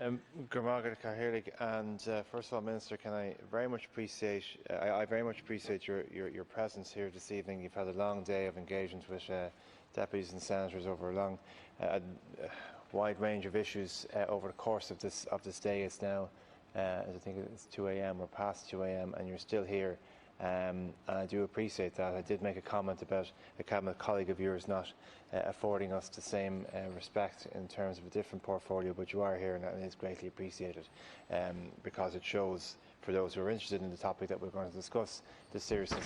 Gurmagad Cahirlig, and first of all, Minister, can I very much appreciate your presence here this evening. You've had a long day of engagement with deputies and senators over a wide range of issues over the course of this day. It's now, I think it's 2 a.m. or past 2 a.m. and you're still here. And I do appreciate that. I did make a comment about a cabinet colleague of yours not affording us the same respect in terms of a different portfolio, but you are here and it is greatly appreciated because it shows, for those who are interested in the topic that we're going to discuss, the seriousness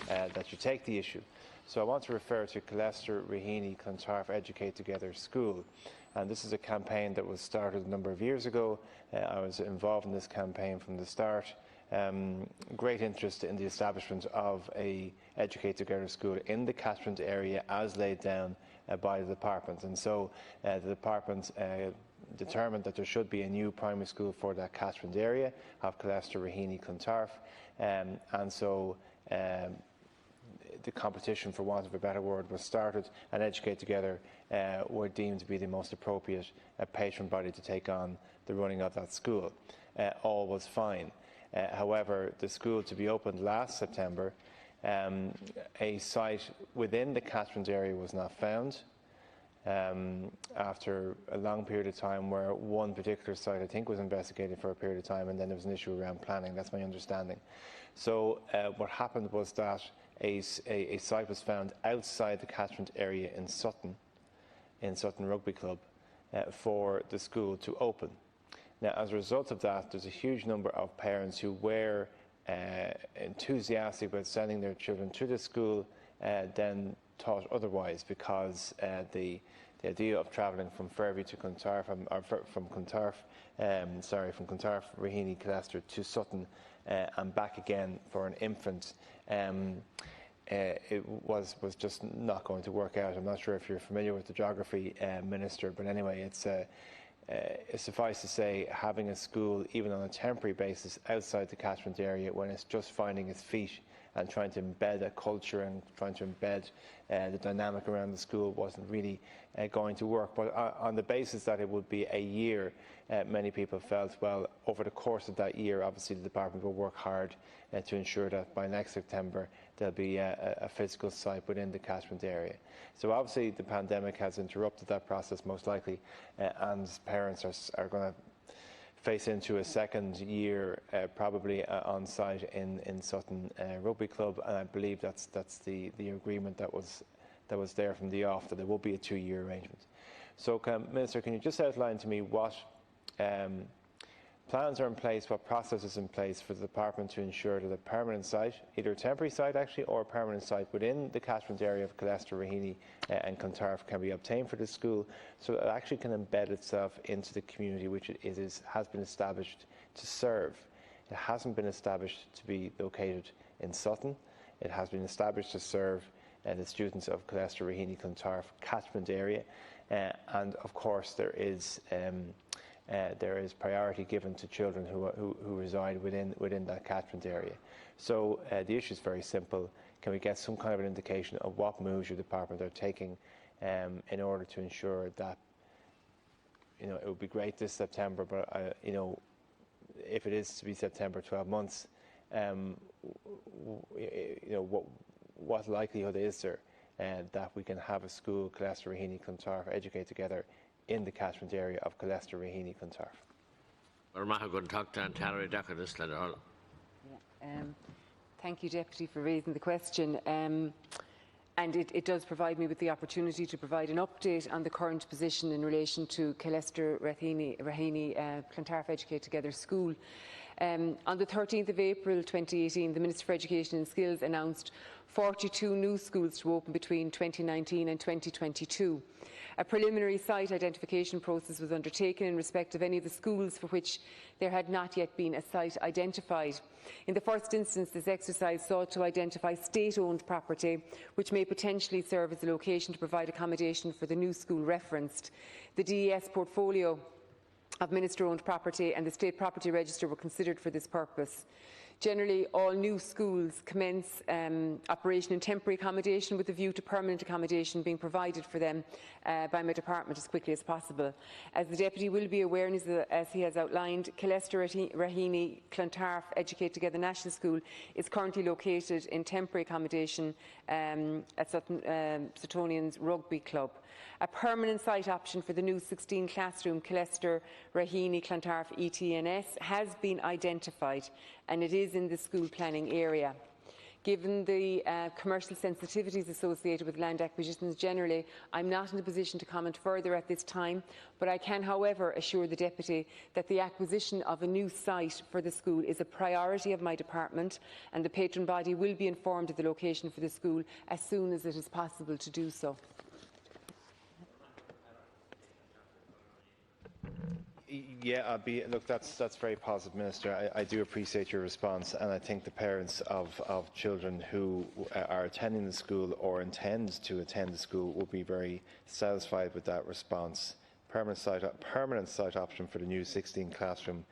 that you take the issue. So I want to refer to Killester, Raheny, Clontarf Educate Together School. And this is a campaign that was started a number of years ago. I was involved in this campaign from the start. Great interest in the establishment of a Educate Together school in the catchment area as laid down by the department. And so the department determined that there should be a new primary school for that catchment area of Killester, Raheny, Clontarf. And so the competition, for want of a better word, was started, and Educate Together were deemed to be the most appropriate patron body to take on the running of that school. All was fine. However, the school to be opened last September, a site within the catchment area was not found after a long period of time where one particular site, I think, was investigated for a period of time, and then there was an issue around planning. That's my understanding. So what happened was that a site was found outside the catchment area in Sutton Rugby Club, for the school to open. Now, as a result of that, there's a huge number of parents who were enthusiastic about sending their children to the school, then thought otherwise, because the idea of travelling from Fairview to Clontarf, from Clontarf, Raheny, Killester to Sutton and back again for an infant, it was just not going to work out. I'm not sure if you're familiar with the geography, Minister, but anyway, it's suffice to say, having a school, even on a temporary basis, outside the catchment area when it's just finding its feet and trying to embed a culture and trying to embed the dynamic around the school wasn't really going to work. But on the basis that it would be a year, many people felt, well, over the course of that year, obviously the department will work hard to ensure that by next September there'll be a physical site within the catchment area. So obviously the pandemic has interrupted that process most likely, and parents are going to face into a second year probably on site in Sutton Rugby Club, and I believe that's the agreement that was there from the off, that there will be a 2-year arrangement. So Minister, can you just outline to me what plans are in place, what processes in place for the department to ensure that a permanent site, either a temporary site actually or a permanent site within the catchment area of Killester, Raheny and Clontarf can be obtained for the school, so that it actually can embed itself into the community which it has been established to serve. It hasn't been established to be located in Sutton. It has been established to serve the students of Killester, Raheny, Clontarf catchment area, and of course there is priority given to children who reside within that catchment area. So the issue is very simple. Can we get some kind of an indication of what moves your department are taking in order to ensure that, it would be great this September, but if it is to be September, 12 months, what likelihood is there that we can have a school, Killester, Raheny, Clontarf, Educate Together in the catchment area of Killester, Raheny, Clontarf? Thank you, Deputy, for raising the question. And it does provide me with the opportunity to provide an update on the current position in relation to Killester, Raheny, Clontarf Educate Together School. On the 13th of April 2018, the Minister for Education and Skills announced 42 new schools to open between 2019 and 2022. A preliminary site identification process was undertaken in respect of any of the schools for which there had not yet been a site identified. In the first instance, this exercise sought to identify state-owned property which may potentially serve as a location to provide accommodation for the new school referenced. The DES portfolio of Minister-owned property and the State Property Register were considered for this purpose. Generally, all new schools commence operation in temporary accommodation with a view to permanent accommodation being provided for them by my department as quickly as possible. As the Deputy will be aware, and as he has outlined, Killester, Raheny, Clontarf Educate Together National School is currently located in temporary accommodation at Suttonian's Rugby Club. A permanent site option for the new 16 classroom Killester, Raheny, Clontarf ETNS has been identified, and it is in the school planning area. Given the commercial sensitivities associated with land acquisitions generally, I'm not in a position to comment further at this time, but I can, however, assure the Deputy that the acquisition of a new site for the school is a priority of my department, and the patron body will be informed of the location for the school as soon as it is possible to do so. Yeah, look, that's very positive, Minister. I do appreciate your response, and I think the parents of children who are attending the school or intend to attend the school will be very satisfied with that response. Permanent site option for the new 16 classroom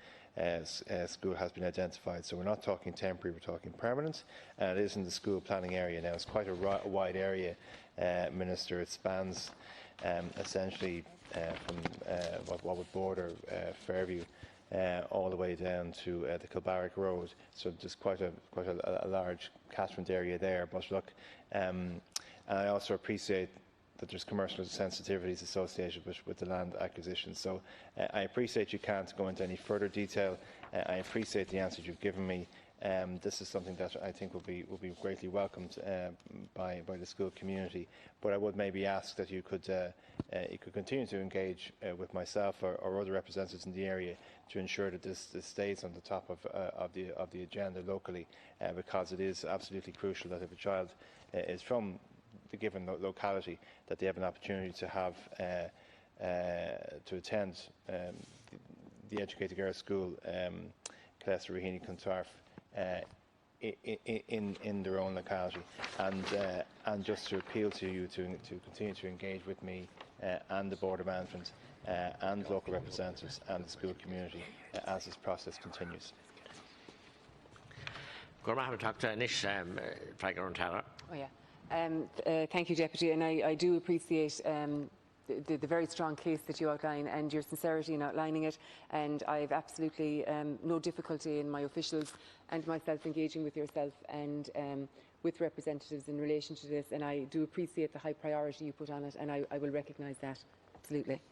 school has been identified. So we're not talking temporary, we're talking permanent, and it is in the school planning area. Now, it's quite a wide area, Minister. It spans essentially from what would border Fairview all the way down to the Kilbarrack Road. So there's quite a large catchment area there. But look, and I also appreciate that there's commercial sensitivities associated with the land acquisition. So I appreciate you can't go into any further detail. I appreciate the answers you've given me. This is something that I think will be greatly welcomed by the school community. But I would maybe ask that you could continue to engage with myself or other representatives in the area to ensure that this stays on the top of the agenda locally, because it is absolutely crucial that if a child is from the given locality, that they have an opportunity to have to attend the Educated Girls School, Killester, Raheny, Clontarf, in their own locality, and just to appeal to you to continue to engage with me and the Board of Management and local representatives and the school community as this process continues. Oh yeah. Thank you, Deputy, and I do appreciate the very strong case that you outline and your sincerity in outlining it, and I have absolutely no difficulty in my officials and myself engaging with yourself and with representatives in relation to this, and I do appreciate the high priority you put on it, and I will recognise that, absolutely.